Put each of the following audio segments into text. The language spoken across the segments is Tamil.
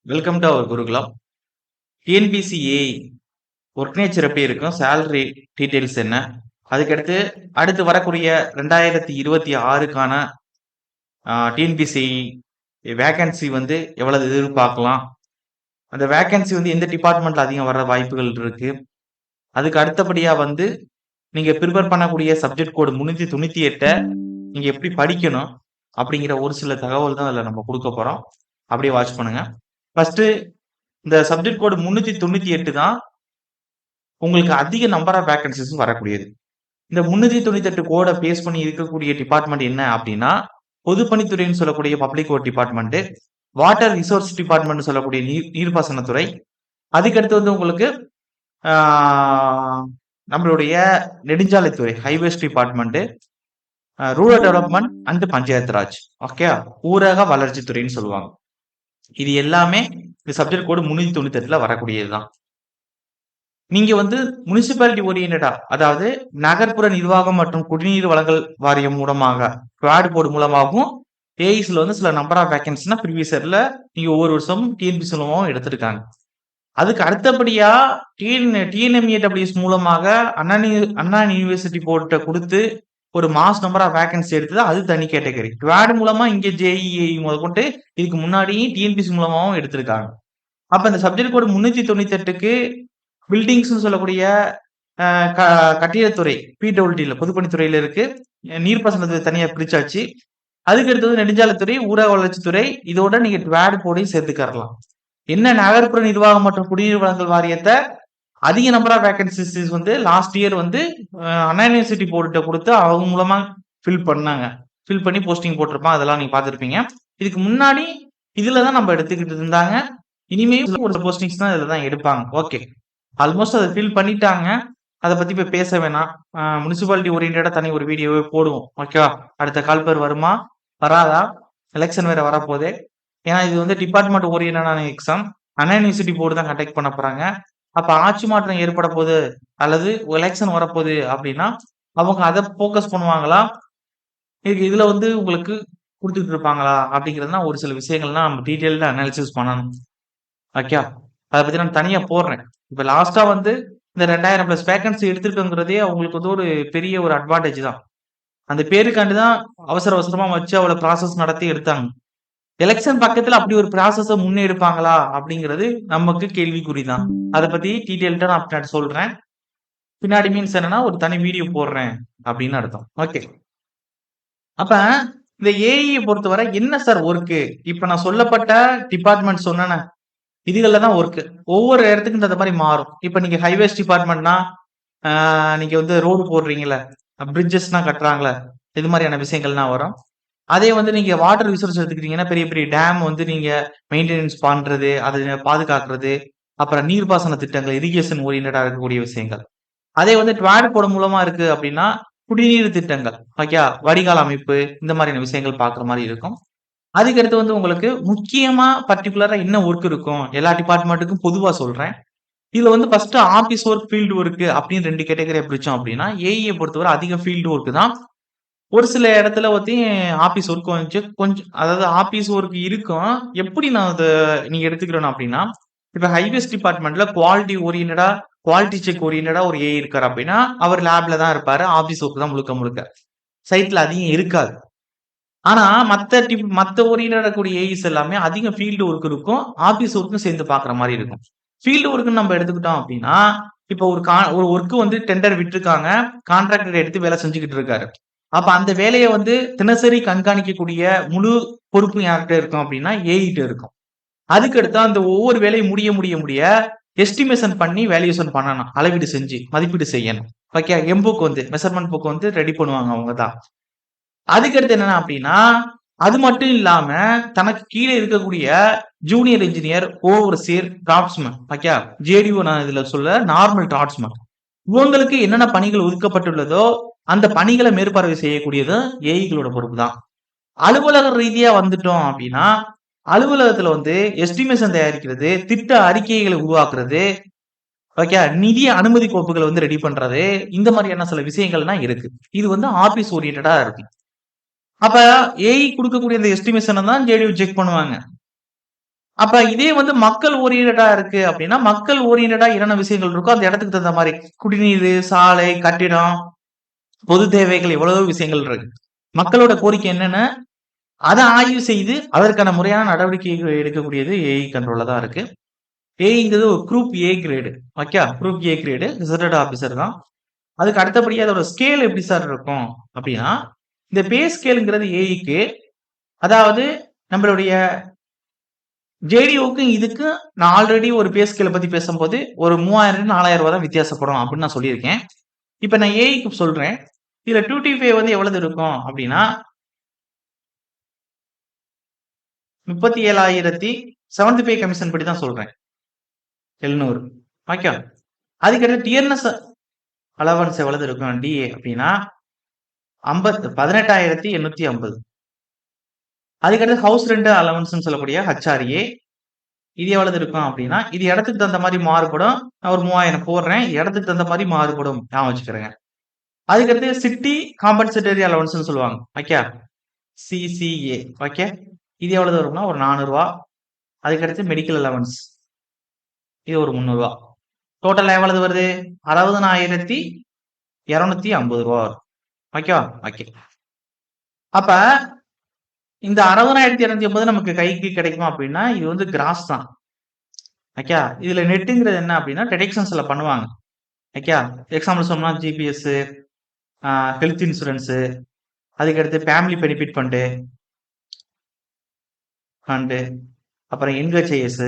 Welcome to our Gurukulam. டிஎன்பிசிஏ work nature எப்படி இருக்கும்? சேலரி டீட்டெயில்ஸ் என்ன? அதுக்கடுத்து அடுத்து வரக்கூடிய 2026க்கான டிஎன்பிசி வேகன்சி வந்து எவ்வளவு எதிர்பார்க்கலாம்? அந்த வேகன்சி வந்து எந்த டிபார்ட்மெண்ட்ல அதிகம் வர வாய்ப்புகள் இருக்கு? அதுக்கு அடுத்தபடியா வந்து நீங்க ப்ரிப்பேர் பண்ணக்கூடிய சப்ஜெக்ட் கோடு 398 நீங்க எப்படி படிக்கணும்? அப்படிங்கிற ஒரு சில தகவல் தான் அதில் நம்ம கொடுக்க போறோம். அப்படியே வாட்ச் பண்ணுங்க. ஃபர்ஸ்ட் இந்த சப்ஜெக்ட் கோடு 398 தான் உங்களுக்கு அதிக நம்பர் ஆஃப் வேகன்சிஸ் வரக்கூடியது. இந்த 398 கோட பேஸ் பண்ணி இருக்கக்கூடிய டிபார்ட்மெண்ட் என்ன அப்படின்னா, பொதுப்பணித்துறைன்னு சொல்லக்கூடிய public work department, water resource department சொல்லக்கூடிய நீர்ப்பாசனத்துறை, அதுக்கடுத்து வந்து உங்களுக்கு நம்மளுடைய நெடுஞ்சாலைத்துறை highways department, rural development and panchayat Raj, okay, ஊரக வளர்ச்சித்துறைன்னு சொல்லுவாங்க. இது எல்லாமே இந்த சப்ஜெக்ட் கோடு 398ல வரக்கூடியதுதான். நீங்க வந்து முனிசிபாலிட்டி ஓரியன்டா, அதாவது நகர்ப்புற நிர்வாகம் மற்றும் குடிநீர் வழங்கல் வாரியம் மூலமாக குவாட் போர்டு மூலமாகவும் ஏஇஸ்ல வந்து சில நம்பர் ஆஃப் வேகன்சினா ப்ரீவியஸ் இயர்ல நீங்க ஒவ்வொரு வருஷம் டிஎன்பிசி மூலமாகவும் எடுத்திருக்காங்க. அதுக்கு அடுத்தபடியா டிஎன்எம்ஏடபிள்யூஎஸ் மூலமாக அண்ணா யூனிவர்சிட்டி போர்ட்ட கொடுத்து ஒரு மாஸ் நம்பர் ஆஃப் வேகன்சி எடுத்தது, அது தனி கேட்டகரி. குவாட் மூலமா இங்க ஜேஇஏ முதற்கொண்டு இதுக்கு முன்னாடியும் டிஎன்பிசி மூலமாகவும் எடுத்திருக்காங்க. அப்ப இந்த சப்ஜெக்ட் கோடு 398க்கு பில்டிங்ஸ் சொல்லக்கூடிய கட்டிடத்துறை பிடபிள்யூடில பொதுப்பணித்துறையில இருக்கு. நீர்ப்பாசனத்துறை தனியா பிரிச்சாச்சு. அதுக்கு அடுத்தது நெடுஞ்சாலைத்துறை, ஊரக வளர்ச்சித்துறை, இதோட நீங்க குவாட் போர்டையும் சேர்த்துக்கறலாம். என்ன நகர்ப்புற நிர்வாகம் மற்றும் குடிநீர் வழங்கல் வாரியத்தை அதிக நம்பர் ஆஃப் வேகன்சிஸ் வந்து லாஸ்ட் இயர் வந்து அண்ணா யூனிவர்சிட்டி போர்ட்ட கொடுத்து அவங்க மூலமா ஃபில் பண்ணாங்க. ஃபில் பண்ணி போஸ்டிங் போட்டிருப்பான், அதெல்லாம் நீங்க பார்த்துருப்பீங்க. இதுக்கு முன்னாடி இதுலதான் நம்ம எடுத்துக்கிட்டு இருந்தாங்க. இனிமேல் ஒரு போஸ்டிங்ஸ் தான் இதுல தான் எடுப்பாங்க. ஓகே, ஆல்மோஸ்ட் அதை ஃபில் பண்ணிட்டாங்க. அதை பத்தி போய் பேச வேணாம். முனிசிபாலிட்டி ஓரியன்டா தனி ஒரு வீடியோவே போடுவோம். ஓகேவா? அடுத்த கால்பர் வருமா வராதா? எலெக்ஷன் வேற வரப்போதே. ஏன்னா இது வந்து டிபார்ட்மெண்ட் ஓரியன்டான எக்ஸாம். அண்ணா யூனிவர்சிட்டி போர்டு தான் கண்டக்ட் பண்ண போறாங்க. அப்ப ஆட்சி மாற்றம் ஏற்பட போகுது அல்லது எலெக்ஷன் வரப்போகுது அப்படின்னா அவங்க அதை போக்கஸ் பண்ணுவாங்களா, இதுல வந்து உங்களுக்கு கொடுத்துட்டு இருப்பாங்களா அப்படிங்கிறதுனா ஒரு சில விஷயங்கள்லாம் நம்ம டீட்டெயில்டா அனாலிசிஸ் பண்ணணும். ஓகே, அதை பத்தி நான் தனியா போடுறேன். இப்ப லாஸ்டா வந்து இந்த 2000+ வேகன்சி எடுத்திருக்கோங்கிறதே அவங்களுக்கு வந்து ஒரு பெரிய ஒரு அட்வான்டேஜ் தான். அந்த பேருக்காண்டி தான் அவசர அவசரமா வச்சு அவ்வளவு ப்ராசஸ் நடத்தி எடுத்தாங்க. எலெக்ஷன் பக்கத்துல அப்படி ஒரு ப்ராசஸ முன்னெடுப்பாங்களா அப்படிங்கிறது நமக்கு கேள்விக்குறிதான். அதை பத்தி டீட்டெயில்டா நான் பின்னாடி சொல்றேன். பின்னாடி மீன்ஸ் என்னன்னா ஒரு தனி வீடியோ போடுறேன் அப்படின்னு அர்த்தம். ஓகே, அப்ப இந்த ஏஐ பொறுத்தவரை என்ன சார் ஒர்க்கு? இப்ப நான் சொல்லப்பட்ட டிபார்ட்மெண்ட் சொன்னேன், இதுகள்ல தான் ஒர்க். ஒவ்வொரு இடத்துக்கும் இந்த மாதிரி மாறும். இப்ப நீங்க ஹைவேஸ் டிபார்ட்மெண்ட்னா நீங்க வந்து ரோடு போடுறீங்கல்ல, பிரிட்ஜஸ்னா கட்டுறாங்களே, இது மாதிரியான விஷயங்கள்லாம் வரும். அதே வந்து நீங்க வாட்டர் ரிசோர்ஸ் எடுத்துக்கிட்டீங்கன்னா பெரிய பெரிய டேம் வந்து நீங்க மெயின்டெனன்ஸ் பண்றது, அதை பாதுகாக்கிறது, அப்புறம் நீர்ப்பாசன திட்டங்கள், இரிகேஷன் ஓரியன்டா இருக்கக்கூடிய விஷயங்கள். அதே வந்து ட்வாட் போர்டு மூலமா இருக்கு அப்படின்னா குடிநீர் திட்டங்கள், ஓகே, வடிகால் அமைப்பு, இந்த மாதிரியான விஷயங்கள் பாக்குற மாதிரி இருக்கும். அதுக்கடுத்து வந்து உங்களுக்கு முக்கியமா பர்டிகுலரா என்ன ஒர்க் இருக்கும், எல்லா டிபார்ட்மெண்ட்டுக்கும் பொதுவா சொல்றேன். இதுல வந்து first office work, field work அப்படின்னு 2 கேட்டகரியா பிரிச்சோம் அப்படின்னா, ஏஇ பொறுத்தவரை அதிக ஃபீல்டு ஒர்க் தான். ஒரு சில இடத்துல வந்து ஆபீஸ் ஒர்க் கொஞ்சம் கொஞ்சம் அதாவது ஆபீஸ் ஒர்க் இருக்கும். எப்படி நான் அதை நீங்க எடுத்துக்கிறேன் அப்படின்னா, இப்ப ஹைவேஸ் டிபார்ட்மெண்ட்ல குவாலிட்டி ஓரியன்டா, குவாலிட்டி செக் ஓரியன்டா ஒரு ஏஇ இருக்காரு அப்படின்னா அவர் லேப்ல தான் இருப்பாரு. ஆபீஸ் ஒர்க் தான் முழுக்க முழுக்க. சைட்ல அதிகம் இருக்காது. ஆனா மத்த ஓரியன்டா இருக்கக்கூடிய ஏஇஸ் எல்லாமே அதிக ஃபீல்டு ஒர்க் இருக்கும். ஆபீஸ் ஒர்க்கும் சேர்ந்து பாக்குற மாதிரி இருக்கும். ஃபீல்டு ஒர்க்னு நம்ம எடுத்துக்கிட்டோம் அப்படின்னா, இப்ப ஒரு ஒர்க் வந்து டெண்டர் விட்டுருக்காங்க. கான்ட்ராக்டர் எடுத்து வேலை செஞ்சுக்கிட்டு இருக்காரு. அப்ப அந்த வேலையை வந்து தினசரி கண்காணிக்கக்கூடிய முழு பொறுப்பு யார்கிட்ட இருக்கும் அப்படின்னா ஏஇட்ட இருக்கும். அதுக்கடுத்து அந்த ஒவ்வொரு வேலையும் முடிய எஸ்டிமேஷன் பண்ணி வேல்யூஷன் பண்ணணும். அளவீடு செஞ்சு மதிப்பீடு செய்யணும். ஓகே, எம்புக் வந்து மெஷர்மெண்ட் புக் வந்து ரெடி பண்ணுவாங்க அவங்க தான். அதுக்கடுத்து என்னன்னா அப்படின்னா, அது மட்டும் இல்லாம தனக்கு கீழே இருக்கக்கூடிய junior engineer, overseer, draftsman, okay, JDO நான் இதுல சொல்ல நார்மல் டிராப்ட்ஸ்மேன், இவங்களுக்கு என்னென்ன பணிகள் ஒதுக்கப்பட்டுள்ளதோ அந்த பணிகளை மேற்பார்வை செய்யக்கூடியது ஏஇகளோட பொறுப்பு தான். அலுவலக ரீதியா வந்துட்டோம் அப்படின்னா, அலுவலகத்துல வந்து எஸ்டிமேஷன் தயாரிக்கிறது, திட்ட அறிக்கைகளை உருவாக்குறது, ஓகே, நிதி அனுமதி கோப்புகளை வந்து ரெடி பண்றது, இந்த மாதிரியான சில விஷயங்கள்லாம் இருக்கு. இது வந்து ஆபீஸ் ஓரியன்டா இருக்கு. அப்ப ஏஇ கொடுக்கக்கூடிய இந்த எஸ்டிமேஷனை தான் ஜேடிஓ செக் பண்ணுவாங்க. அப்ப இதே வந்து மக்கள் ஓரியன்டா இருக்கு அப்படின்னா, மக்கள் ஓரியன்டா என்னென்ன விஷயங்கள் இருக்கோ அந்த இடத்துக்கு தகுந்த மாரி குடிநீரு, சாலை, கட்டிடம், பொது தேவைகள் எவ்வளவோ விஷயங்கள் இருக்கு. மக்களோட கோரிக்கை என்னென்ன அத ஆய்வு செய்து அதற்கான முறையான நடவடிக்கைகள் எடுக்கக்கூடியது ஏஐ கண்ட்ரோல்ல தான் இருக்கு. ஏஐங்கிறது ஒரு group A grade. Okay. Group A grade reserved officer தான். அதுக்கு அடுத்தபடியா அதோட ஸ்கேல் எப்படி சார் இருக்கும் அப்படின்னா, இந்த பே ஸ்கேல்ங்கிறது ஏஐக்கு அதாவது நம்மளுடைய ஜேடிஓக்கும் இதுக்கும் நான் ஆல்ரெடி ஒரு பே ஸ்கேல பத்தி பேசும்போது ஒரு 3000 4000 தான் வித்தியாசப்படும் அப்படின்னு நான் சொல்லியிருக்கேன். இப்ப நான் ஏஐக்கு சொல்றேன். இதுல 2T5 வந்து எவ்வளவு இருக்கும் அப்படின்னா 37,075 கமிஷன் படி தான் சொல்றேன். 700 ஓகே. அதுக்கடுத்து டியர்னஸ் அலவன்ஸ் எவ்வளவு இருக்கும் டிஏ அப்படின்னா 18,850. அதுக்கடுத்து ஹவுஸ் ரெண்ட் அலவன்ஸ்னு சொல்லக்கூடிய ஹெச்ஆர்ஏ இது எவ்வளவு இருக்கும் அப்படின்னா இது இடத்துக்கு தகுந்த மாதிரி மாறுபடும். நான் ஒரு 3000 போடுறேன். இடத்துக்கு தகுந்த மாதிரி மாறுபடும் ஞாபகம் வச்சுக்கிறேங்க. அதுக்கடுத்து சிட்டி காம்பன்சேட்டரி அலவன்ஸ்னு சொல்லுவாங்க. ஓகே. CCA okay. இது எவ்வளவு வரும்னா ஒரு 400. அதுக்கடுத்து மெடிக்கல் அலவன்ஸ் இது ஒரு 300. டோட்டல் எவ்வளவு வருது 60,250 வரும். ஓகேவா? ஓகே. அப்ப இந்த 60,250 நமக்கு கைக்கு கிடைக்குமா அப்படின்னா இது வந்து கிராஸ் தான். ஓகே. இதுல நெட்டுங்கிறது என்ன அப்படின்னா டிடெக்ஷன்ஸ்ல பண்ணுவாங்க. ஓகே. எக்ஸாம்பிள் சொன்னா ஜிபிஎஸ், ஹெல்த் இன்சூரன்ஸ், அதுக்கடுத்து ஃபேமிலி பெனிஃபிட் ஃபண்டு, அப்புறம் என்ஹெச்ஐஎஸ்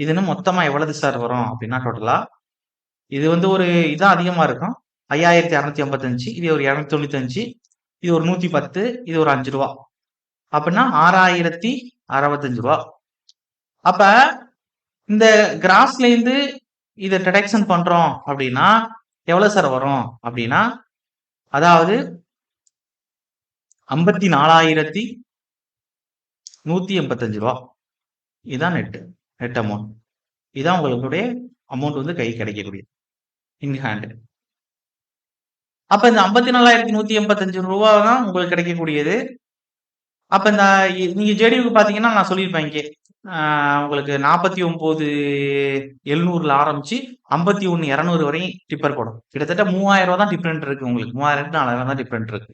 இதுன்னு மொத்தமா எவ்வளவு சார் வரும் அப்படின்னா டோட்டலா இது வந்து ஒரு இதான் அதிகமா இருக்கும். 5,685 இது ஒரு 295 இது ஒரு 110 இது ஒரு 5 ரூபா அப்படின்னா 6,065 அப்ப இந்த கிராஸ்ல இருந்து இதை டிடெக்ஷன் பண்றோம் அப்படின்னா எவ்வளவு சார் வரும் அப்படின்னா அதாவது 54,185 இதுதான் நெட் அமௌண்ட். இதான் உங்களுடைய அமௌண்ட் வந்து கை கிடைக்கக்கூடிய இன் ஹேண்ட். அப்ப இந்த 54,185 தான் உங்களுக்கு கிடைக்கக்கூடியது. அப்ப இந்த நீங்க ஜேடியுக்கு பாத்தீங்கன்னா நான் சொல்லியிருப்பேன் இங்கே உங்களுக்கு 49,700ல ஆரம்பிச்சு 51,200 வரையும் டிப்பர் போடும். கிட்டத்தட்ட 3,000 தான் டிஃபரெண்ட் இருக்கு உங்களுக்கு. 3,000 4,000 தான் டிஃபரெண்ட் இருக்கு.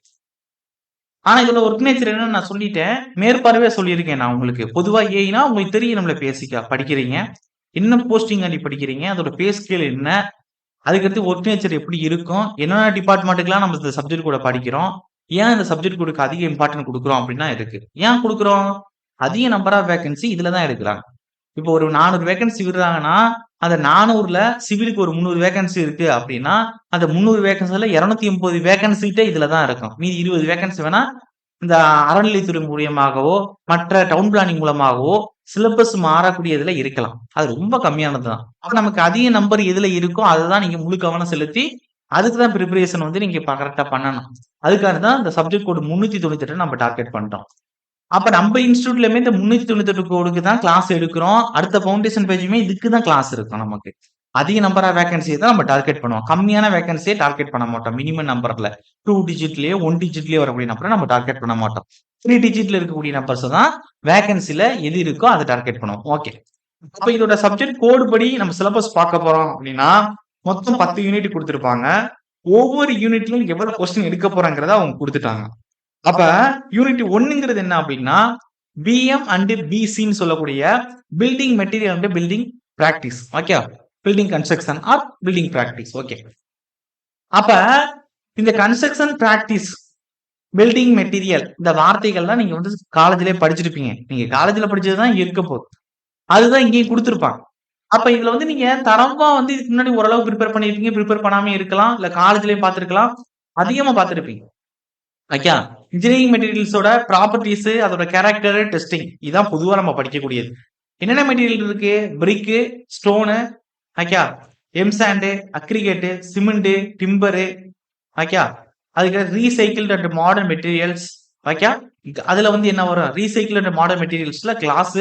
ஆனா இதுல ஒர்க் நேச்சர் என்னன்னு நான் சொல்லிட்டேன். மேற்பார்வையா சொல்லியிருக்கேன் நான் உங்களுக்கு. பொதுவா ஏஐனா உங்களுக்கு தெரியும் நம்மள பேசிக்கா படிக்கிறீங்க. என்ன போஸ்டிங் ஆண்டி படிக்கிறீங்க? அதோட பே ஸ்கேல் என்ன? அதுக்கடுத்து ஒர்க் நேச்சர் எப்படி இருக்கும்? என்னென்ன டிபார்ட்மெண்ட்டுக்குலாம் நம்ம இந்த சப்ஜெக்ட் கூட படிக்கிறோம்? ஏன் இந்த சப்ஜெக்ட் கூட அதிக இம்பார்ட்டன்ட் குடுக்குறோம் அப்படின்னா இருக்கு. ஏன் குடுக்குறோம்? அதிக நம்பர் ஆஃப் வேக்கன்சி இதுல தான் எடுக்குறாங்க. இப்போ ஒரு 400 வேக்கன்சி விடுறாங்கன்னா, அந்த 400ல சிவிலுக்கு ஒரு 300 வேக்கன்சி இருக்கு அப்படின்னா, அந்த 300 வேக்கன்சில 280 வேக்கன்சிட்ட இதுல தான் இருக்கும். மீதி 20 வேக்கன்சி வேணா இந்த அறநிலைத்துறை மூலியமாகவோ, மற்ற டவுன் பிளானிங் மூலமாகவோ சிலபஸ் மாறக்கூடியதுல இருக்கலாம். அது ரொம்ப கம்மியானது தான். அப்ப நமக்கு அதிக நம்பர் எதுல இருக்கோ அதுதான் நீங்க முழு கவனம் செலுத்தி, அதுக்கு தான் பிரிப்பரேஷன் வந்து நீங்க கரெக்ட்டா பண்ணணும். அதுக்காக தான் இந்த சப்ஜெக்ட் கோட் 398 நம்ம டார்கெட் பண்றோம். அப்ப நம்ம இன்ஸ்டிடியூட்லயுமே இந்த 398 கோடுக்கு தான் கிளாஸ் எடுக்கிறோம். அடுத்த ஃபவுண்டேஷன் பேஜுமே இதுக்கு தான் கிளாஸ் இருக்கும் நமக்கு. அதிக நம்பர் ஆஃப் வேக்கன்சிய தான் நம்ம டார்கெட் பண்ணுவோம். கம்மியான வேக்கன்சிய டார்கெட் பண்ண மாட்டோம். மினிமம் நம்பர்ல 2 டிஜிட்லயோ, 1 டிஜிட்லயோ வரக்கூடிய நம்பர நம்ம டார்கெட் பண்ண மாட்டோம். 3 டிஜிட்ல இருக்கக்கூடிய நம்பர்ஸ் தான் வேக்கன்சில எது இருக்கோ அத டார்கெட் பண்ணுவோம். ஓகே. அப்ப இதோட சப்ஜெக்ட் கோடு படி நம்ம சிலபஸ் பார்க்க போறோம் அப்படின்னா, மொத்தம் 10 யூனிட் குடுத்திருப்பாங்க. ஒவ்வொரு யூனிட்லயும் எவ்வளவு கொஸ்டின் எடுக்க போறாங்கிறத அவங்க குடுத்துட்டாங்க. அப்ப யூனிட் 1ங்கிறது என்ன அப்படின்னா, பிஎம் அண்ட் பிசின்னு சொல்லக்கூடிய building material and building practice. Okay. Building construction or building practice. Okay. அப்ப இந்த கன்ஸ்ட்ரக்ஷன் பிராக்டிஸ், பில்டிங் மெட்டீரியல் இந்த வார்த்தைகள்லாம் நீங்க வந்து காலேஜ்லயே படிச்சிருப்பீங்க. நீங்க காலேஜ்ல படிச்சது தான் இருக்க போகுது. அதுதான் இங்கேயும் குடுத்திருப்பாங்க. அப்ப இதுல வந்து நீங்க தரமா வந்து இதுக்கு முன்னாடி ஓரளவு ப்ரிப்பேர் பண்ணிருப்பீங்க, ப்ரிப்பேர் பண்ணாம இருக்கலாம். இல்ல காலேஜ்லயே பார்த்திருக்கலாம். அதிகமா பார்த்திருப்பீங்க. ஓகே. இன்ஜினியரிங் மெட்டீரியல்ஸோட ப்ராப்பர்ட்டீஸ், அதோட கேரக்டர், டெஸ்டிங் இதான் பொதுவா நம்ம படிக்கக்கூடியது. என்னென்ன மெட்டீரியல் இருக்கு? Brick, stone, okay. M sand, aggregate, cement, timber, okay. அதுக்கு recycled and modern materials, okay. அதுல வந்து என்ன வரும்? ரீசைக்கிள் அண்ட் மாடர்ன் மெட்டீரியல்ஸ்ல கிளாஸ்,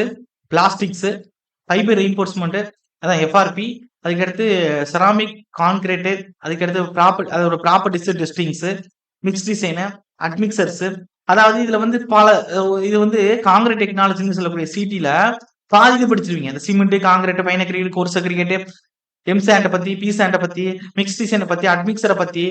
பிளாஸ்டிக்ஸ், ஃபைபர் ரீஇன்ஃபோர்ஸ்மென்ட் அதான் எஃப்ஆர்பி, அதுக்கடுத்து செராமிக், கான்கிரீட், அதுக்கடுத்து அதோட properties, testings, mix design, admixtures அதாவது இதுல வந்து இது வந்து காங்கிரீட் டெக்னாலஜின்னு சொல்லக்கூடிய சிடில பாதி இது படிச்சிருவீங்க. இந்த சிமெண்ட், காங்கிரீட், பைனகிரிட், கோர்ஸ் அக்ரிகேட், எம்சாண்ட பத்தி, பிசாண்ட பத்தி, மிக்ஸ்ட் சாண்ட பத்தி, அட்மிக்சரை பத்தி,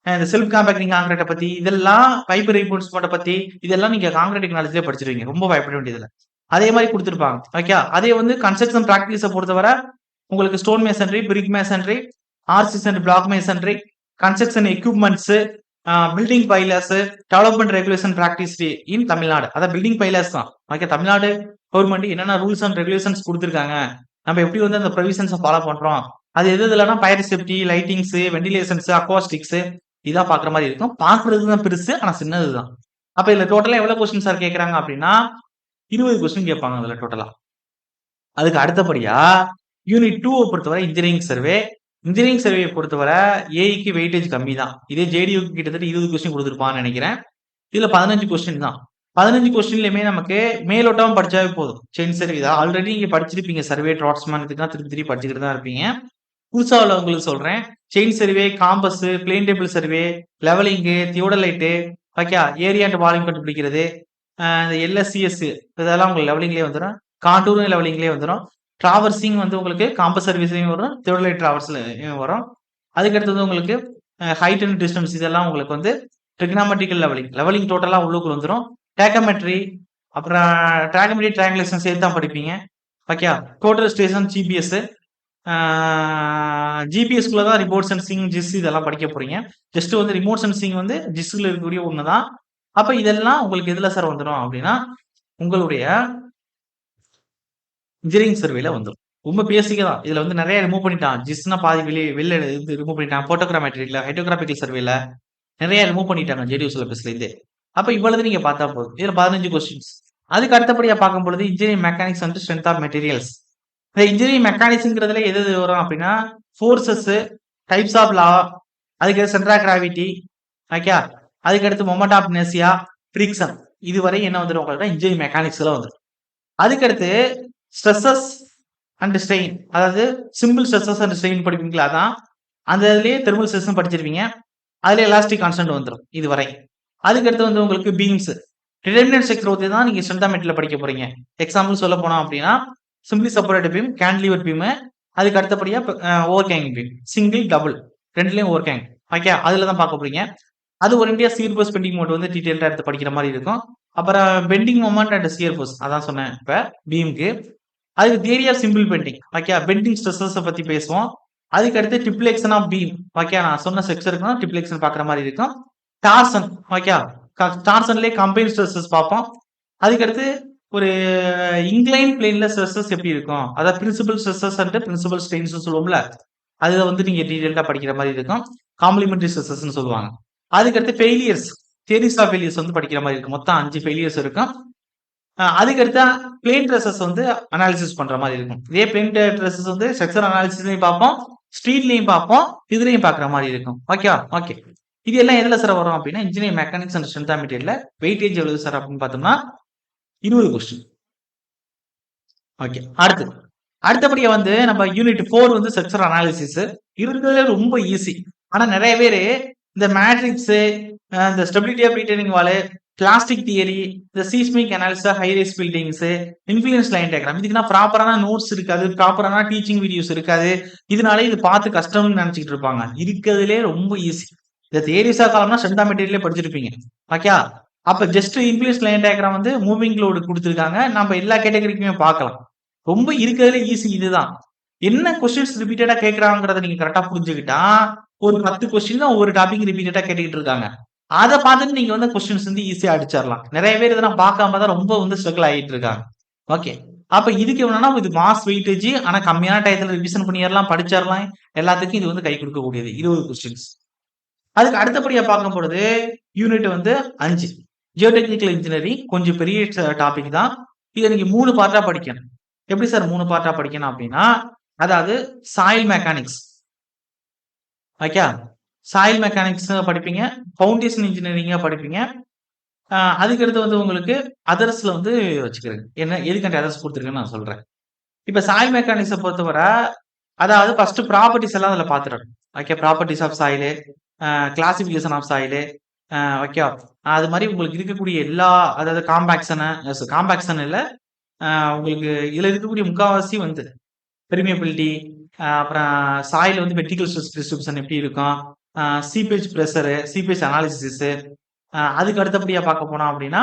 இந்த செல்ஃப் காம்பேக்டிங் காங்கிரீட்டை பத்தி, இதெல்லாம் ஃபைபர் ரீஇன்ஃபோர்ஸ்மெண்ட்டை பத்தி, இதெல்லாம் நீங்க காங்கிரீட் டெக்னாலஜிலே படிச்சிருவீங்க. ரொம்ப பயப்பட வேண்டியதில்ல. அதே மாதிரி குடுத்துருப்பாங்க. ஓகே. அதே வந்து கன்ஸ்ட்ரக்ஷன் பிராக்டிஸை பொறுத்தவரை உங்களுக்கு stone masonry, brick masonry, RCC and block masonry, construction equipments, building bylaws, development regulation practice in Tamil Nadu. அதான் பில்டிங் பைலர்ஸ் தான். ஓகே. தமிழ்நாடு கவர்மெண்ட் என்னென்ன ரூல்ஸ் அண்ட் ரெகுலேஷன்ஸ் கொடுத்துருக்காங்க, நம்ம எப்படி வந்து அந்த ப்ரொவிஷன்ஸை ஃபாலோ பண்றோம், அது எது இதுலன்னா ஃபயர் சேஃப்டி, லைட்டிங்ஸ், வெண்டிலேஷன்ஸ், அக்வாஸ்டிக்ஸ் இதான் பாக்குற மாதிரி இருக்கும். பாக்குறது தான் பெருசு, ஆனா சின்னது தான். அப்ப இதுல டோட்டலா எவ்வளவு கொஸ்டின் சார் கேட்கறாங்க அப்படின்னா 20 கொஸ்டின் கேட்பாங்க அதுல டோட்டலா. அதுக்கு அடுத்தபடியா யூனிட் 2 பொறுத்தவரை இன்ஜினியரிங் சர்வே. இன்ஜினியரிங் சர்வே பொறுத்தவரை ஏஐக்கு வெயிட்டேஜ் கம்மி தான். இதே ஜேடியூக்கு கிட்டத்தட்ட 20 கொஸ்டின் கொடுத்துருப்பான்னு நினைக்கிறேன். இதுல 15 கொஸ்டின் தான். 15 கொஸ்டின்லயுமே நமக்கு மேலோட்டம் படிச்சாவே போதும். செயின் சர்வே தான் ஆல்ரெடி நீங்க படிச்சிருப்பீங்க. சர்வே ட்ராட்ஸ்மேன் இதுக்கெல்லாம் திருப்பி திருப்பி படிச்சுக்கிட்டு தான் இருப்பீங்க. புதுசா உள்ளவங்களுக்கு சொல்றேன். Chain survey, compass, plane table survey, levelling, theodolite, okay, area and volume கண்டுபிடிக்கிறது, இந்த எல்எஸ்சிஎஸ் இதெல்லாம் உங்களுக்கு லெவலிங்லேயே வந்துடும். காண்டூரும் லெவலிங்லேயே வந்துடும். டிராவர்சிங் வந்து உங்களுக்கு காம்பஸ் சர்வீஸ்லையும் வரும், தியோடலைட் டிராவர்ஸ்லையும் வரும். அதுக்கடுத்தது உங்களுக்கு ஹைட் அண்ட் டிஸ்டன்ஸ் இதெல்லாம் உங்களுக்கு வந்து ட்ரிக்னாமெட்ரிக்கல் லெவலிங் டோட்டலாக உள்ளுக்குள்ள வந்துடும். டேக்கமெட்ரி, அப்புறம் ட்ராகமெட்ரி, ட்ராங்குலேஷன் சேர்த்து தான் படிப்பீங்க. ஓகே. டோட்டல் ஸ்டேஷன், ஜிபிஎஸ், ஜிபிஎஸ்குள்ள தான் ரிமோட் சென்சிங், ஜிஸ் இதெல்லாம் படிக்க போறீங்க. ஜஸ்ட் வந்து ரிமோட் சென்சிங் வந்து ஜிஸ்ல இருக்கக்கூடிய ஒண்ணுதான். அப்ப இதெல்லாம் உங்களுக்கு எதுல சார் வந்துடும் அப்படின்னா உங்களுடைய இன்ஜினியரிங் சர்வேல வந்துடும். ரொம்ப பேசிக்கா தான். இதுல வந்து நிறைய ரிமூவ் பண்ணிட்டான். ஜிஸ்னா பாதி வெளில இது ரிமூவ் பண்ணிட்டான். போட்டோகிராமெட்ரியில, ஹைட்ரோகிராபிக்கல் சர்வேல நிறைய ரிமூவ் பண்ணிட்டாங்க ஜேடியூ சிலபஸ்ல இருந்தே. அப்ப இவ்வளவு நீங்க பார்த்தா போதும். இதுல 15 கொஸ்டின்ஸ். அதுக்கு அடுத்தபடியா பார்க்கும் பொழுது engineering mechanics and strength of materials. இந்த இன்ஜினியரிங் மெக்கானிக்ஸ்ங்கிறதுல எது வரும் அப்படின்னா ஃபோர்ஸஸ், டைப்ஸ் ஆஃப் லா, அதுக்கு சென்டர் ஆஃப் கிராவிட்டி, ஓகே, அதுக்கடுத்து மொமெண்ட் ஆஃப் இனர்ஷியா, ஃப்ரிக்ஷன், இதுவரை என்ன வந்துடும் உங்களுக்கு இன்ஜினியரிங் மெக்கானிக்ஸ்ல வந்துடும். அதுக்கடுத்து ஸ்ட்ரெஸ்ஸஸ் அண்ட் ஸ்ட்ரெயின், அதாவது சிம்பிள் ஸ்ட்ரெஸ்ஸஸ் அண்ட் ஸ்ட்ரெயின் படிப்பீங்களா, அதான் அந்த இதுலயே தெர்மல் ஸ்ட்ரெஸ் படிச்சிருப்பீங்க. அதுல எலாஸ்டிக் கான்ஸ்டன்ட் வந்துடும் இதுவரை. அதுக்கடுத்து வந்து உங்களுக்கு பீம்ஸ், டிடர்மினன்ட் ஸ்ட்ரக்சர் தான் நீங்க ஸ்ட்ரென்த் ஆஃப் மெட்டீரியல் படிக்க போறீங்க. எக்ஸாம்பிள் சொல்ல போனோம் அப்படின்னா simply separate beam, cantilever beam, அதுக்கு அடுத்தபடியா ஓவர் கேங் பீம், சிங்கிள், டபுள் ரெண்டுலயும் ஓவர் கேங். ஓகே. அதுல தான் பார்க்க போறீங்க. அது ஒரு இந்தியா சியர் ஃபோர்ஸ் பெண்டிங் மோட் வந்து டீடைல்டா எடுத்து படிக்கிற மாதிரி இருக்கும். அப்புறம் bending moment and shear force அதான் சொன்னேன் இப்ப பீமுக்கு. அதுக்கு theory of simple bending, okay, bending stresses பத்தி பேசுவோம். அதுக்கு அடுத்து டிப்ளெக்ஷன் ஆஃப் பீம், ஓகே, நான் சொன்ன செக்ஷன் டிப்ளெக்ஷன் பாக்குற மாதிரி இருக்கும். டார்சன், ஓகே, டார்சன்லயே கம்பைன் ஸ்ட்ரெஸ்ஸஸ் பார்ப்போம். அதுக்கடுத்து ஒரு இன்க்ளைன் பிளேன்ல ஸ்ட்ரெஸ்ஸஸ் எப்படி இருக்கும், அதாவது principal stresses and principal strains சொல்லுவோம்ல, அதை வந்து நீங்க டீடைல்டா படிக்கிற மாதிரி இருக்கும். காம்ப்ளிமெண்டரி ஸ்ட்ரெஸ்ஸஸ் சொல்லுவாங்க. அதுக்கடுத்து ஃபெயிலியர்ஸ், தியரிஸ் ஆஃப் ஃபெயிலியர்ஸ் வந்து படிக்கிற மாதிரி இருக்கும். மொத்தம் 5 ஃபெயிலியர்ஸ் இருக்கும். அதுக்கடுத்து பிளேன் ட்ரெஸ்ஸஸ் வந்து அனாலிசிஸ் பண்ற மாதிரி இருக்கும். இதே பிளேன் ட்ரெஸ்ஸஸ் வந்து ஸ்ட்ரக்சர் அனாலிசிஸ்லயும் பார்ப்போம், ஸ்ட்ரீட்லயும் பார்ப்போம், இதுலயும் பாக்குற மாதிரி இருக்கும். ஓகே. ஓகே. இது எல்லாம் எதுல சார் வரும் அப்படின்னா engineering mechanics and strength of மெட்டீரியல்ல வெயிட்டேஜ் எவ்வளவு சார் அப்படின்னு பார்த்தோம்னா 20 கொஸ்டின். ஓகே. அடுத்தபடியா வந்து நம்ம யூனிட் 4 வந்து ஸ்ட்ரக்சர் அனாலிசிஸ் இருக்கிறதுல ரொம்ப ஈஸி. ஆனா நிறைய பேரு இந்த மேட்ரிக்ஸ், இந்த stability of retaining wall, plastic theory, இந்த seismic analysis, high rise buildings, influence line diagram, இதுக்குன்னா ப்ராப்பரான நோட்ஸ் இருக்காது, ப்ராப்பரான டீச்சிங் வீடியோஸ் இருக்காது. இதனால இது பார்த்து கஷ்டம்னு நினைச்சிட்டு இருப்பாங்க. இருக்கிறதுலே ரொம்ப ஈஸி. இந்த தியரிஸா காலம்னா ஸ்ட்ரென்த் ஆஃப் மெட்டீரியலே படிச்சிருப்பீங்க. ஓகே. அப்ப ஜஸ்ட் இன்ஃப்ளூயன்ஸ் லைன் டயக்ராம் வந்து மூவிங் லோடு கொடுத்துருக்காங்க. நம்ம எல்லா கேட்டகரிக்குமே பார்க்கலாம். ரொம்ப இருக்கிறதுல ஈஸி இதுதான். என்ன கொஸ்டின்ஸ் ரிப்பீட்டடா கேட்கறாங்கிறத நீங்க கரெக்டா புரிஞ்சுக்கிட்டா ஒரு 10 கொஸ்டின் தான் ஒவ்வொரு டாபிக் ரிப்பீட்டடா கேட்டுக்கிட்டு இருக்காங்க. அதை பார்த்துட்டு நீங்க வந்து கொஸ்டின்ஸ் வந்து ஈஸியா அடிச்சிடலாம். நிறைய பேர் இதெல்லாம் பார்க்காம தான் ரொம்ப வந்து ஸ்ட்ரகிள் ஆகிட்டு இருக்காங்க. ஓகே. அப்ப இதுக்கு என்னன்னா இது மாஸ் வெயிட்டேஜ், ஆனா கம்மியான டயத்துல ரிவிஷன் பண்ணிடலாம், படிச்சிடலாம். எல்லாத்துக்கும் இது வந்து கை கொடுக்கக்கூடியது 20 கொஸ்டின்ஸ். அதுக்கு அடுத்தபடியா பார்க்கும் பொழுது யூனிட் வந்து 5 ஜியோடெக்னிக்கல் இன்ஜினியரிங், கொஞ்சம் பெரிய டாபிக் தான். இதை நீங்க 3 பார்ட்டா படிக்கணும். எப்படி சார் 3 பார்ட்டா படிக்கணும் அப்படின்னா அதாவது soil mechanics, okay, soil mechanics படிப்பீங்க, ஃபவுண்டேஷன் இன்ஜினியரிங்கா படிப்பீங்க. அதுக்கடுத்து வந்து உங்களுக்கு அதர்ஸ்ல வந்து வச்சுக்கிறேன். என்ன எதுக்காண்டி அதர்ஸ் கொடுத்துருக்கேன்னு நான் சொல்றேன். இப்ப சாயில் மெக்கானிக்ஸை பொறுத்தவரை அதாவது ஃபர்ஸ்ட் ப்ராப்பர்ட்டிஸ் எல்லாம் அதில் பார்த்துடணும். Okay. Properties of soil, classification of soil, okay, அது மாதிரி உங்களுக்கு இருக்கக்கூடிய எல்லா, அதாவது காம்பாக்ஷன் இல்லை, உங்களுக்கு இதுல இருக்கக்கூடிய முக்காவாசி வந்து பெர்மியபிலிட்டி, அப்புறம் சாயில் வந்து வெர்டிகல் ஸ்ட்ரெஸ் டிஸ்ட்ரிபியூஷன் எப்படி இருக்கும், சீபேஜ் பிரஷரு, சீபேஜ் அனாலிசிஸு, அதுக்கு அடுத்தபடியா பார்க்க போனோம் அப்படின்னா,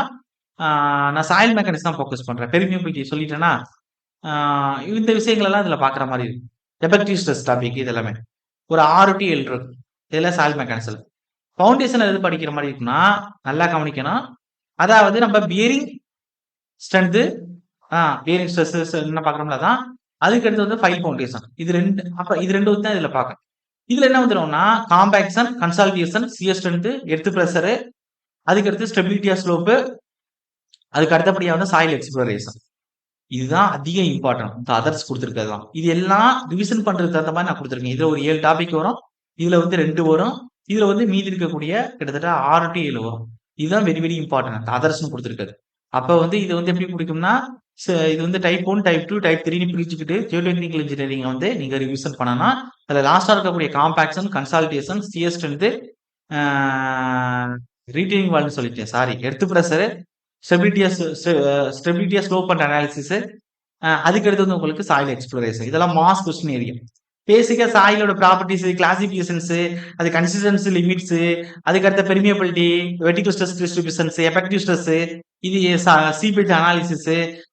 நான் சாயில் மெக்கானிக்ஸ் தான் ஃபோக்கஸ் பண்றேன். பெர்மியபிலிட்டி சொல்லிட்டேன்னா, இந்த விஷயங்கள் எல்லாம் இதுல பார்க்குற மாரி இருக்கும். எஃபெக்டிவ் ஸ்ட்ரெஸ் டாபிக் இது எல்லாமே. ஒரு 6 டூ 7 இருக்கும். இதெல்லாம் சாயில் மெக்கானிக்ஸ்ல. ஃபவுண்டேஷன் எது படிக்கிற மாரி இருக்குன்னா, நல்லா கவனிக்கணும். அதாவது நம்ம பியரிங் ஸ்ட்ரென்த், பியரிங் ஸ்ட்ரெஸ் என்ன பார்க்குறோம்ல அதான். அதுக்கு அடுத்து வந்து ஃபைல் ஃபவுண்டேஷன். இது 2 அப்ப இது 2 தான் இதுல பார்க்கணும். இதுல என்ன வந்துரும்னா, compaction, consolidation, shear strength, earth pressure, அதுக்கு அடுத்து ஸ்டெபிலிட்டி ஆஃப் ஸ்லோப், அதுக்கு அடுத்தபடியா வந்து சாயில் எக்ஸ்ப்ளோரேஷன். இதுதான் அதிக இம்பார்ட்டன்ட். இந்த அதர்ஸ் குடுத்திருக்கிறது தான். இது எல்லாம் ரிவிஷன் பண்றதுக்கு தகுந்த மாரி நான் குடுத்திருக்கேன். இதுல ஒரு 7 டாபிக் வரும். இதுல வந்து 2 வரும். இதுல வந்து மீதி இருக்கக்கூடிய கிட்டத்தட்ட 6 டூ 7 வரும். இதுதான் வெரி வெரி இம்பார்ட்டன்ட். அதர்ஸ்ன்னு குடுத்திருக்கிறது. அப்ப வந்து இது வந்து எப்படி பிடிக்கும்னா, இது வந்து டைப் 1, டைப் 2, டைப் 3ன்னு பிரிச்சுக்கிட்டு ஜியோடெக்னிக்கல் இன்ஜினியரிங் வந்து நீங்க ரிவிஷன் பண்ணனா, அதுல லாஸ்ட்டா இருக்கக்கூடிய காம்பாக்ஷன், கன்சாலிடேஷன், சியர் ஸ்ட்ரென்த், ஆ ரீட்டெய்னிங் வால்வ்னு சொல்லிட்டேன். Sorry. Earth pressure, stability of slope and analysis, அதுக்கு அடுத்து வந்து உங்களுக்கு சாயில் எக்ஸ்ப்ளோரேஷன். இதெல்லாம் மாஸ் கொஸ்டின் ஏரியா. பேசிக்கா சாயிலோட ப்ராப்பர்ட்டிஸ், கிளாசிபிகேஷன்ஸ், அது கன்சிஸ்டன்சி லிமிட்ஸ், அதுக்கு அடுத்த permeability, vertical stress distributions, effective stress, இது சீபேஜ் அனாலிசிஸ்,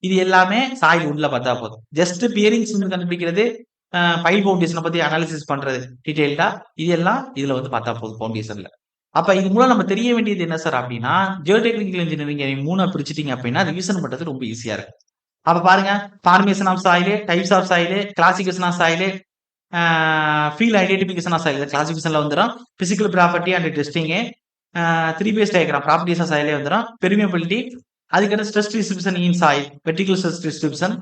இது எல்லாமே சாயில் உள்ள பார்த்தா போதும். ஜஸ்ட் பியரிங்ஸ் கண்டுபிடிக்கிறது, ஃபைல் ஃபவுண்டேஷனை பத்தி அனாலிசிஸ் பண்றது டீடைல்டா, இது எல்லாம் இதுல வந்து பார்த்தா போதும் ஃபவுண்டேஷன்ல. அப்ப இது மூலம் நம்ம தெரிய வேண்டியது என்ன சார் அப்படின்னா, ஜியோடெக்னிக்கல் இன்ஜினியரிங் 3 பிரிச்சுட்டீங்க அப்படின்னா ரிவிஷன் பண்றது ரொம்ப ஈஸியா இருக்கும். அப்ப பாருங்க, formation of soil, types of soil, classification of soil, field identification of soil கிளாசிபிகேஷன்ல வந்துரும். Physical property and testing, 3 phase diagram properties of சாயிலே வந்துரும். பெர்மியபிலிட்டி, அதுக்கடுத்து stress distribution in soil, vertical stress distribution,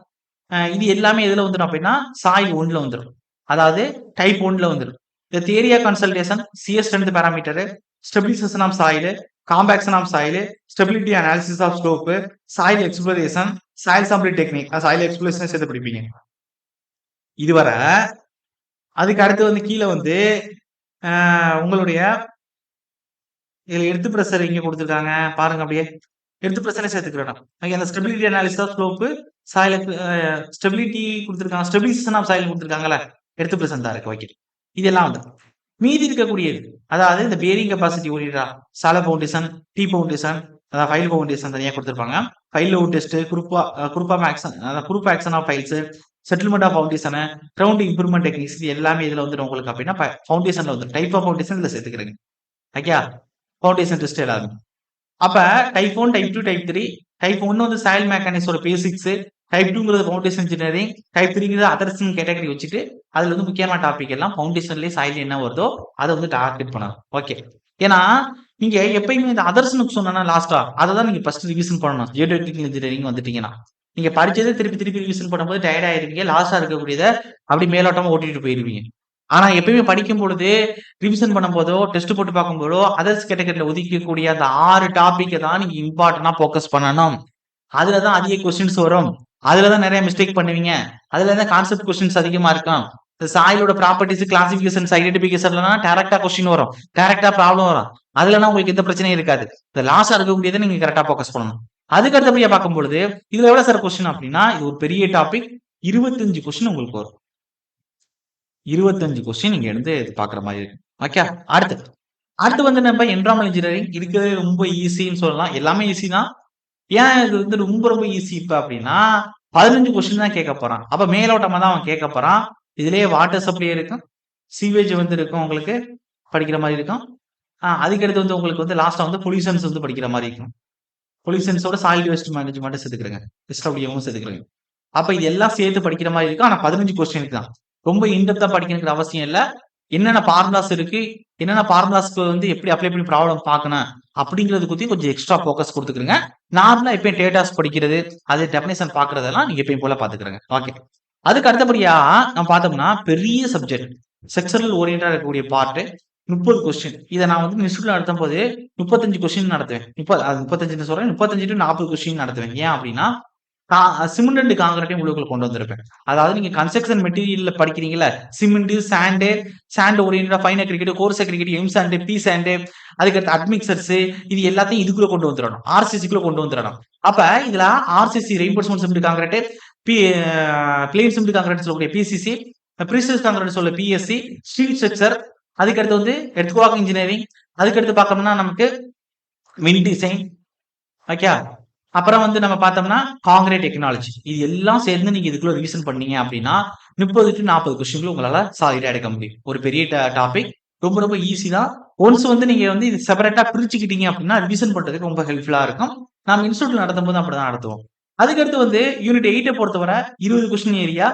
இது எல்லாமே எதுல வந்துரும் அப்படின்னா சாயில் 1ல வந்துரும். அதாவது டைப் 1ல வந்துரும். இந்த theory of consultation, shear strength parameter, stabilisation of soil, compaction of soil, stability analysis of slope, soil exploration, soil sampling technique, soil exploration சேர்த்து படிப்பீங்க. இதுவரை அதுக்கு அடுத்து வந்து கீழே வந்து உங்களுடைய இதுல எர்த் பிரஷர் இங்க கொடுத்துருக்காங்க பாருங்க. அப்படியே எர்த் பிரஷரை சேர்த்துக்கிறோம். அந்த stability analysis of slope, soil stability கொடுத்துருக்காங்க, ஸ்டெபிலைசேஷன் ஆஃப் சாயில் கொடுத்துருக்காங்கல்ல, எர்த் பிரஷர் தான் இருக்கு. ஓகே, இதெல்லாம் வந்து மீதி இருக்கக்கூடியது. அதாவது இந்த பியரிங் கெப்பாசிட்டி ஓரியன்டா சால ஃபவுண்டேஷன், டி ஃபவுண்டேஷன், அதாவது ஃபைல் ஃபவுண்டேஷன் தனியா கொடுத்துருப்பாங்க. Pile load test, group action of piles, settlement of foundation, ground improvement techniques, இது எல்லாமே இதுல வந்துடும் உங்களுக்கு அப்படின்னா ஃபவுண்டேஷன்ல வந்து டைப் ஆஃப் ஃபவுண்டேஷன் இதுல சேர்த்துக்கிறேங்க. ஓகே, ஃபவுண்டேஷன் டெஸ்ட் எல்லாமே. அப்ப டைப் 1, டைப் 2, டைப் 3. டைப் 1 வந்து சாயில் மெக்கானிக்ஸோட பேசிக்ஸ், டைப் 2ங்கிறது ஃபவுண்டேஷன் இன்ஜினியரிங், டைப் 3ங்கிறது அதர்ஸ் கேட்டகரி வச்சுட்டு அதுல வந்து முக்கியமான டாபிக் எல்லாம் ஃபவுண்டேஷன்லயே சாயில் என்ன வருதோ அதை வந்து டார்கெட் பண்ணணும். ஓகே, ஏன்னா நீங்க எப்பயுமே இந்த அதர்ஸ்னு சொன்னா லாஸ்டா அதை தான் நீங்க ஃபர்ஸ்ட் ரிவிஷன் பண்ணணும். ஜியோடெக்னிக்கல் இன்ஜினியரிங் வந்துட்டீங்கன்னா நீங்க படிச்சதே திருப்பி திருப்பி ரிவிஷன் பண்ணும்போது டயர்ட் ஆயிருவீங்க. லாஸ்டா இருக்கக்கூடியதை அப்படி மேலோட்டமா ஓட்டிட்டு போயிருவீங்க. ஆனா எப்பயுமே படிக்கும் பொழுது ரிவிஷன் பண்ணும்போதோ டெஸ்ட் போட்டு பார்க்கும்போதோ அதர்ஸ் கேட்டகரியில ஒதுக்கக்கூடிய அந்த 6 டாபிக்கை தான் நீங்க இம்பார்ட்டன்டா போக்கஸ் பண்ணணும். அதுலதான் அதிக கொஸ்டின்ஸ் வரும். அதுலதான் நிறைய மிஸ்டேக் பண்ணுவீங்க. அதுல தான் கான்செப்ட் கொஸ்டின்ஸ் அதிகமா இருக்கும். சாயிலோட ப்ராப்பர்ட்டிஸ், கிளாசிபிகேஷன், ஐடென்டிபிகேஷன்ல டைரக்டா கொஸ்டின் வரும், டைரக்டா ப்ராப்ளம் வரும். அதுலனா உங்களுக்கு எந்த பிரச்சனையும் இருக்காது. இந்த லாஸா இருக்கக்கூடியதை நீங்க கரெக்டா போக்கஸ் பண்ணணும். அதுக்கு அடுத்தபடியா பார்க்கும் பொழுது இதுல எவ்வளவு சார் கொஸ்டின் அப்படின்னா, இது ஒரு பெரிய டாபிக். 25 கொஸ்டின் உங்களுக்கு வரும். 25 கொஸ்டின் நீங்க எடுத்து பாக்குற மாதிரி இருக்கு. ஓகே, அடுத்து வந்து நம்ம என்விரான்மென்டல் இன்ஜினியரிங் இருக்கிறது ரொம்ப ஈஸின்னு சொல்லலாம். எல்லாமே ஈஸி தான். ஏன் இது வந்து ரொம்ப ரொம்ப ஈஸி இப்ப அப்படின்னா 15 கொஸ்டின் தான் கேட்க போறான். அப்ப மேலோட்டமா தான் அவன் கேட்க போறான். இதுலயே வாட்டர் சப்ளை இருக்கும், சீவேஜ் வந்து இருக்கும், உங்களுக்கு படிக்கிற மாதிரி இருக்கும். அதுக்கடுத்து வந்து உங்களுக்கு வந்து லாஸ்டா வந்து பொல்யூஷன்ஸ் வந்து படிக்கிற மாதிரி இருக்கும். பொல்யூஷன்ஸோட சாலிட் வேஸ்ட் மேனேஜ்மெண்ட் சேர்த்துக்கிறேங்க, எஸ்டபிள்யூவும் சேர்த்துக்கிறேங்க. அப்ப இது எல்லாம் சேர்த்து படிக்கிற மாதிரி இருக்கும். ஆனா 15 கொஸ்டினுக்கு தான். ரொம்ப இன்டெப்தா படிக்கணுங்கிற அவசியம் இல்ல. என்னென்ன ஃபார்முலாஸ் இருக்கு, என்னென்ன ஃபார்முலாஸ்க்கு வந்து எப்படி அப்ளை பண்ணி ப்ராப்ளம் பார்க்கணும் அப்படிங்கிறது பத்தி கொஞ்சம் எக்ஸ்ட்ரா ஃபோக்கஸ் கொடுத்துக்கிறங்க. நார்மலா எப்பயும் டேட்டாஸ் படிக்கிறது, அது டெஃபினேஷன் பாக்குறதெல்லாம் நீங்க எப்பயும் போல பாத்துக்கிறங்க. ஓகே, அதுக்கு அடுத்தபடியா நம்ம பார்த்தோம்னா பெரிய சப்ஜெக்ட் செக்ஷனல் ஓரியன்டா இருக்கக்கூடிய பார்ட் 30 கொஸ்டின். இதை நான் வந்து இன்ஸ்டியூட்ல நடத்தும் போது 35 கொஸ்டின் நடத்துவேன். 35 சொல்றேன், 35 டு 40 கொஸ்டின் நடத்துவேன். ஏன் அப்படின்னா சிமெண்ட் அண்ட் காங்கிரீட்டையும் உள்ளுக்குள்ள கொண்டு வந்திருப்பேன். அதாவது நீங்க கன்ஸ்ட்ரக்ஷன் மெட்டீரியல்ல படிக்கிறீங்கல்ல, சிமெண்ட், சாண்ட் ஓரியன்டா fine aggregate, coarse aggregate, M sand, P sand, அதுக்கடுத்து அட்மிக்சர்ஸ், இது எல்லாத்தையும் இதுக்குள்ள கொண்டு வந்துடணும். ஆர்சிசிக்குள்ள கொண்டு வந்துடணும். அப்ப இதுல RCC reinforcement cement concrete, P plain cement concrete சொல்லக்கூடிய பிசிசி, ப்ரீசியஸ் காங்கிரீட் சொல்ல பிஎஸ்சி, ஸ்டீல் ஸ்ட்ரக்சர், அதுக்கடுத்து வந்து எர்த்குவாக் இன்ஜினியரிங், அதுக்கடுத்து பார்த்தோம்னா நமக்கு விண்ட் டிசைன், ஓகே. அப்புறம் வந்து நம்ம பார்த்தோம்னா காங்கிரீட் டெக்னாலஜி. இது எல்லாம் சேர்ந்து நீங்க இதுக்குள்ள ரிவிஷன் பண்ணீங்க அப்படின்னா 30 to 40 கொஸ்டின்கள் உங்களால சாலிடா எடுக்க முடியும். ஒரு பெரிய டாபிக், ரொம்ப ரொம்ப ஈஸி தான். ஒன்ஸ் வந்து நீங்க வந்து இது செப்பரேட்டா பிரிச்சுக்கிட்டீங்க அப்படின்னா ரிவிஷன் பண்றதுக்கு ரொம்ப ஹெல்ப்ஃபுல்லா இருக்கும். நம்ம இன்ஸ்டியூட்ல நடத்தும் போது அப்படிதான் நடத்துவோம். அதுக்கடுத்து வந்து யூனிட் 8 பொறுத்தவரை 20 கொஸ்டின் ஏரியா,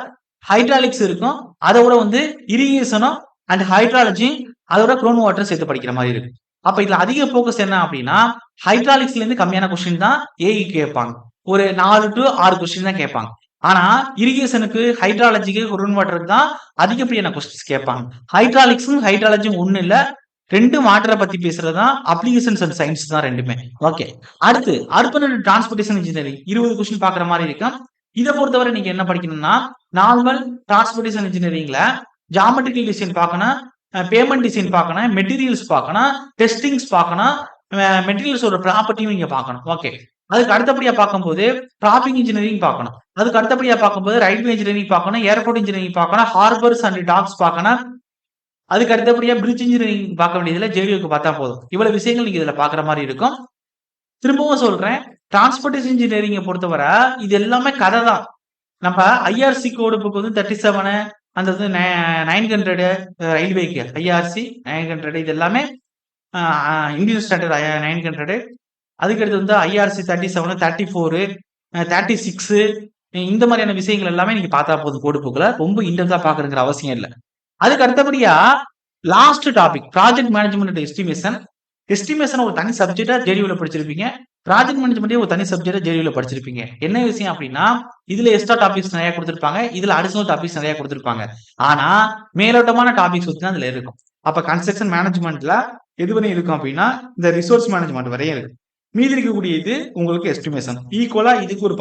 ஹைட்ராலிக்ஸ் இருக்கும். அதோட வந்து இரிகேஷனும் அண்ட் ஹைட்ராலஜி, அதோட க்ரௌண்ட் வாட்டர் சேர்த்து படிக்கிற மாதிரி இருக்கு. அப்ப இதுல அதிக போக்கஸ் என்ன அப்படின்னா ஹைட்ராலிக்ஸ்ல இருந்து கம்மியான கொஸ்டின் தான் ஏஇ கேட்பாங்க. ஒரு 4 to 6 கொஸ்டின் தான் கேட்பாங்க. ஆனா இரிகேஷனுக்கு, ஹைட்ராலஜிக்கு, க்ரௌண்ட் வாட்டருக்கு தான் அதிகப்படியான கொஸ்டின்ஸ் கேட்பாங்க. ஹைட்ராலிக்ஸும் ஹைட்ராலஜியும் ஒண்ணு இல்ல, 2 வாட்டரை பத்தி பேசுறது தான், அப்ளிகேஷன்ஸ் அண்ட் சயின்ஸ் தான் ரெண்டுமே. ஓகே. அடுத்து அர்பன் டிரான்ஸ்போர்டேஷன் இன்ஜினியரிங் 20 கொஸ்டின் பாக்குற மாதிரி இருக்கும். இதை பொறுத்தவரை நீங்க என்ன படிக்கணும்னா நார்மல் டிரான்ஸ்போர்டேஷன் இன்ஜினியரிங்ல ஜாமெட்ரிக்கல் டிசைன் பார்க்கணும், பேமெண்ட் டிசைன் பார்க்கணும், மெட்டீரியல்ஸ் பார்க்கணும், டெஸ்டிங்ஸ் பார்க்கணும், மெட்டீரியல்ஸோட ப்ராப்பர்ட்டியும் நீங்க பார்க்கணும். ஓகே. அதுக்கு அடுத்தபடியா பார்க்கும்போது ட்ராபிக் இன்ஜினியரிங் பார்க்கணும். அதுக்கு அடுத்தபடியா பார்க்கும்போது ரயில்வே இன்ஜினியரிங் பார்க்கணும், ஏர்போர்ட் இன்ஜினியரிங் பார்க்கணும், ஹார்பர்ஸ் அண்ட் டாக்ஸ் பார்க்கணும். அதுக்கு அடுத்தபடியா பிரிட்ஜ் இன்ஜினியரிங் பார்க்க வேண்டியதுல ஜேடியூக்கு பார்த்தா போதும். இவ்வளவு விஷயங்கள் நீங்க இதுல பாக்குற மாதிரி இருக்கும். திரும்பவும் சொல்றேன், டிரான்ஸ்போர்டேஷன் இன்ஜினியரிங்கை பொறுத்தவரை இது எல்லாமே கதை தான். நம்ம ஐஆர்சி கோடு புக் வந்து 37, அந்த 900 ரயில்வேக்கு ஐஆர்சி 900, இது எல்லாமே இந்தியன் ஸ்டாண்டர்ட் 900. அதுக்கடுத்து வந்து ஐஆர்சி 37, 34, 36, இந்த மாதிரியான விஷயங்கள் எல்லாமே நீங்க பார்த்தா போதும். கோடு புக்ல ரொம்ப இன்டெப்தா பாக்குறதுங்கிற அவசியம் இல்லை. அதுக்கு அடுத்தபடியா last topic project management estimation. Estimation ஒரு தனி சப்ஜெக்டா ஜேடியூல படிச்சிருப்பீங்க. ப்ராஜெக்ட் மேனேஜ்மெண்ட் ஒரு தனி சப்ஜெக்டா ஜேடியூல படிச்சிருப்பீங்க. என்ன விஷயம் அப்படின்னா இதுல எக்ஸ்ட்ரா டாபிக்ஸ் நிறைய கொடுத்திருப்பாங்க, இதுல அடிஷனல் டாபிக்ஸ் நிறைய கொடுத்திருப்பாங்க. ஆனா மேலோட்டமான டாபிக்ஸ் பத்தி தான் அதுல இருக்கும். அப்ப கன்ஸ்ட்ரக்ஷன் மேனேஜ்மெண்ட்ல எது வரையும் இருக்கும் அப்படின்னா இந்த ரிசோர்ஸ் மேனேஜ்மெண்ட் வரையும் இருக்கு. மீதி இருக்கக்கூடிய இது உங்களுக்கு எஸ்டிமேஷன். ஈக்குவலா இதுக்கு ஒரு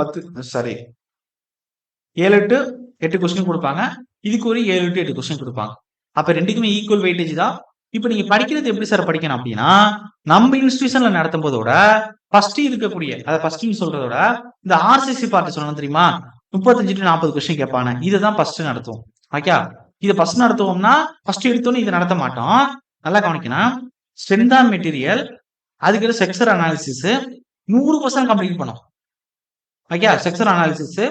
7 to 8 கொஸ்டின் கொடுப்பாங்க, இதுக்கு ஒரு 7 to 8 கொஸ்டின் கொடுப்பாங்க. அப்ப ரெண்டுக்குமே ஈக்குவல் வெயிட்டேஜ் தான். இப்ப நீங்க படிக்கிறது எப்படி சார் படிக்கணும் அப்படின்னா நம்ம இன்ஸ்டிடியூஷன்ல நடத்தும் போதோட ஃபர்ஸ்ட் இருக்கக்கூடிய, அதை ஃபர்ஸ்ட் சொல்றதோட இந்த ஆர்சிசி பார்ட் சொல்லணும் தெரியுமா, 35 to 40 கொஸ்டின் கேட்பாங்க. இதுதான் ஃபர்ஸ்ட் நடத்துவோம். ஓகே. இதை ஃபர்ஸ்ட் நடத்துவோம்னா ஃபர்ஸ்ட் எடுத்தோன்னு இதை நடத்த மாட்டோம். நல்லா கவனிக்கணும். ஸ்ட்ரென்த் ஆன் மெட்டீரியல், அதுக்கு செக்ஷர் அனாலிசிஸ் 100% கம்ப்ளீட் பண்ணும். ஓகே. செக்ஷர் அனாலிசிஸ்,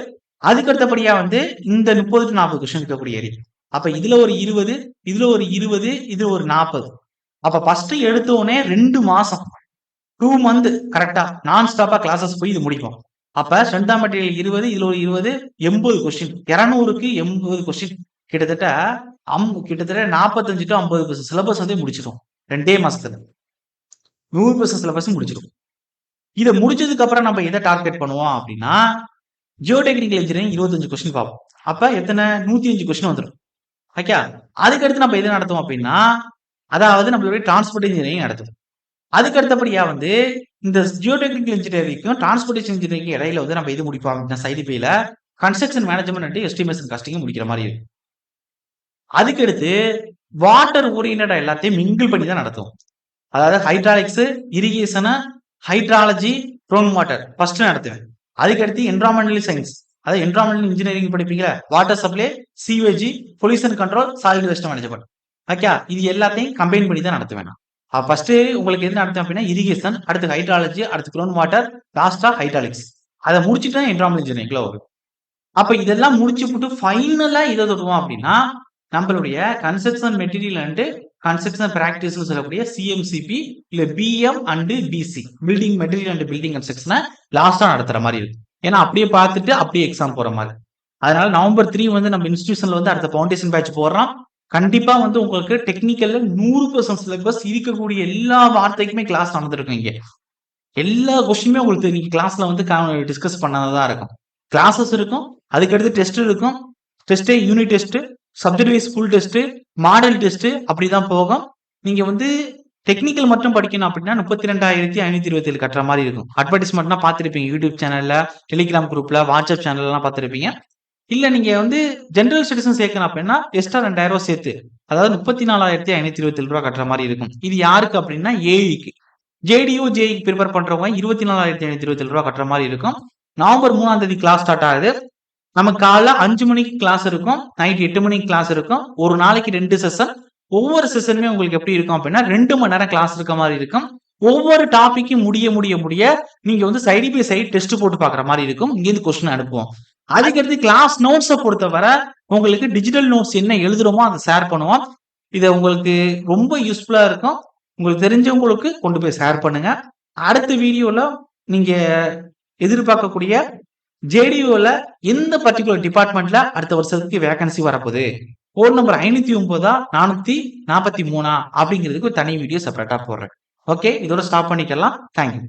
அதுக்கு அடுத்தபடியா வந்து இந்த 30 to 40 கொஸ்டின் இருக்கக்கூடிய ஏரியா. அப்ப இதுல ஒரு 20, இதுல ஒரு 20, இதுல ஒரு 40. அப்ப ஃபர்ஸ்ட் எடுத்தோடனே 2 மாசம் 2 மந்த் கரெக்டா நான் ஸ்டாப்பா கிளாஸஸ் போய் இது முடிப்போம். அப்ப ஸ்ட்ரென்த் ஆஃப் மெட்டீரியல் 20, இதுல ஒரு 20, 80 கொஸ்டின், 200க்கு 80 கொஸ்டின், கிட்டத்தட்ட 45 to 50% சிலபஸ் வந்து முடிச்சிடும் 2 மாசத்துல. 100% சிலபஸ் முடிச்சிடும். இதை முடிச்சதுக்கு அப்புறம் நம்ம எதை டார்கெட் பண்ணுவோம் அப்படின்னா ஜியோடெக்னிக்கல் இன்ஜினியரிங் 25 கொஸ்டின் பார்ப்போம். அப்ப எத்தனை 105 கொஸ்டின் வந்துடும். ஓகே. அதுக்கடுத்து நம்ம எது நடத்துவோம் அப்படின்னா அதாவது நம்மளுடைய டிரான்ஸ்போர்ட் இன்ஜினியரிங் நடத்துவோம். அதுக்கு அடுத்தபடியா வந்து இந்த ஜியோடெக்னிக்கல் இன்ஜினியரிங்கும் டிரான்ஸ்போர்டேஷன் இன்ஜினியரிங் இடையில வந்து நம்ம இது முடிப்போம் அப்படின்னா சைடு பேல கன்ஸ்ட்ரக்ஷன் மேனேஜ்மெண்ட் எஸ்டிமேஷன் காஸ்டிங் முடிக்கிற மாதிரி இருக்கும். அதுக்கடுத்து வாட்டர் ஓரியன்டா எல்லாத்தையும் மிங்கிள் பண்ணி தான் நடத்துவோம். அதாவது hydraulics, irrigation, hydrology, ground water first நடத்துவேன். அதுக்கடுத்து என்விரான்மெண்டல் சயின்ஸ், அதாவது என்விரான்மெண்டல் இன்ஜினியரிங் படிப்பீங்களா, water supply, sewage, pollution control, solid waste management. Okay. இது எல்லாத்தையும் கம்பைன் பண்ணி தான் நடத்துவேன். ஃபர்ஸ்ட் உங்களுக்கு எது நடத்துவேன் அப்படின்னா இரிகேஷன், அடுத்து ஹைட்ராலஜி, அடுத்து க்ரௌண்ட் வாட்டர், லாஸ்டா ஹைட்ராலிக்ஸ். அதை முடிச்சுட்டு தான் என்விரான்மெண்டல் இன்ஜினியரிங்ல வரும். அப்ப இதெல்லாம் முடிச்சு போட்டு ஃபைனலா இதை தொடுவோம் அப்படின்னா நம்மளுடைய construction material and construction practice சொல்லக்கூடிய சிஎம்சிபி இல்ல BM and BC, building material and building கன்ஸ்ட்ரக்ஷனை லாஸ்டா நடத்துற மாதிரி இருக்கு. ஏன்னா அப்படியே பார்த்துட்டு அப்படியே எக்ஸாம் போற மாதிரி. அதனால November 3 வந்து நம்ம இன்ஸ்டிடியூஷன்ல வந்து அடுத்த ஃபவுண்டேஷன் பேட்ச் போடுறோம். கண்டிப்பா வந்து உங்களுக்கு டெக்னிக்கல்ல 100% சிலபஸ் இருக்கக்கூடிய எல்லா வார்த்தைக்குமே கிளாஸ் நடந்திருக்கும். இங்க எல்லா கொஸ்டினுமே உங்களுக்கு இன்னைக்கு கிளாஸ்ல வந்து டிஸ்கஸ் பண்ணாதான் இருக்கும். கிளாஸஸ் இருக்கும், அதுக்கடுத்து டெஸ்ட் இருக்கும். Test unit test, subject wise full test, model test, அப்படிதான் போகும். நீங்க வந்து டெக்னிக்கல் மட்டும் படிக்கணும் அப்படின்னா 32,527 கட்டுற மாதிரி இருக்கும். அட்வர்டைஸ்மெண்ட்லாம் பார்த்துருப்பீங்க யூடியூப் சேனல்ல, டெலிகிராம் குரூப்ல, வாட்ஸ்அப் சேனல்லாம் பார்த்துருப்பீங்க. இல்ல நீங்க வந்து ஜெனரல் ஸ்டடீஸும் சேர்க்கணும் அப்படின்னா எக்ஸ்ட்ரா ரூ. 2,000 சேர்த்து, அதாவது ரூ. 34,527 கட்டுற மாதிரி இருக்கும். இது யாருக்கு அப்படின்னா ஏஇக்கு. ஜேடிஓ, ஜேஇக்கு ப்ரிப்பேர் பண்றவங்க ரூ. 24,527 கட்டுற மாதிரி இருக்கும். நவம்பர் 3ஆம் தேதி கிளாஸ் ஸ்டார்ட் ஆகுது. நமக்கு காலைல 5 மணிக்கு கிளாஸ் இருக்கும், நைட் 8 மணிக்கு கிளாஸ் இருக்கும். ஒரு நாளைக்கு 2 செஷன். ஒவ்வொரு செஷனுமே உங்களுக்கு எப்படி இருக்கும் அப்படின்னா 2 மணி நேரம் கிளாஸ் இருக்க மாதிரி இருக்கும். ஒவ்வொரு டாபிக்கும் முடிய நீங்க வந்து சைடு பை சைடு டெஸ்ட் போட்டு பாக்குற மாதிரி இருக்கும். இங்கேருந்து கொஸ்டின் அனுப்புவோம். அதுக்கடுத்து கிளாஸ் நோட்ஸை பொறுத்தவரை உங்களுக்கு டிஜிட்டல் நோட்ஸ் என்ன எழுதுறோமோ அதை ஷேர் பண்ணுவோம். இதை உங்களுக்கு ரொம்ப யூஸ்ஃபுல்லா இருக்கும். உங்களுக்கு தெரிஞ்சவங்களுக்கு கொண்டு போய் ஷேர் பண்ணுங்க. அடுத்த வீடியோல நீங்க எதிர்பார்க்கக்கூடிய ஜேடிஓல எந்த பர்டிகுலர் டிபார்ட்மெண்ட்ல அடுத்த வருஷத்துக்கு வேகன்சி வரப்போகுது, கோட் நம்பர் 509 443 அப்படிங்கிறதுக்கு ஒரு தனி வீடியோ செப்பரேட்டா போடுறேன். ஓகே, இதோட ஸ்டாப் பண்ணிக்கலாம். தேங்க்யூ.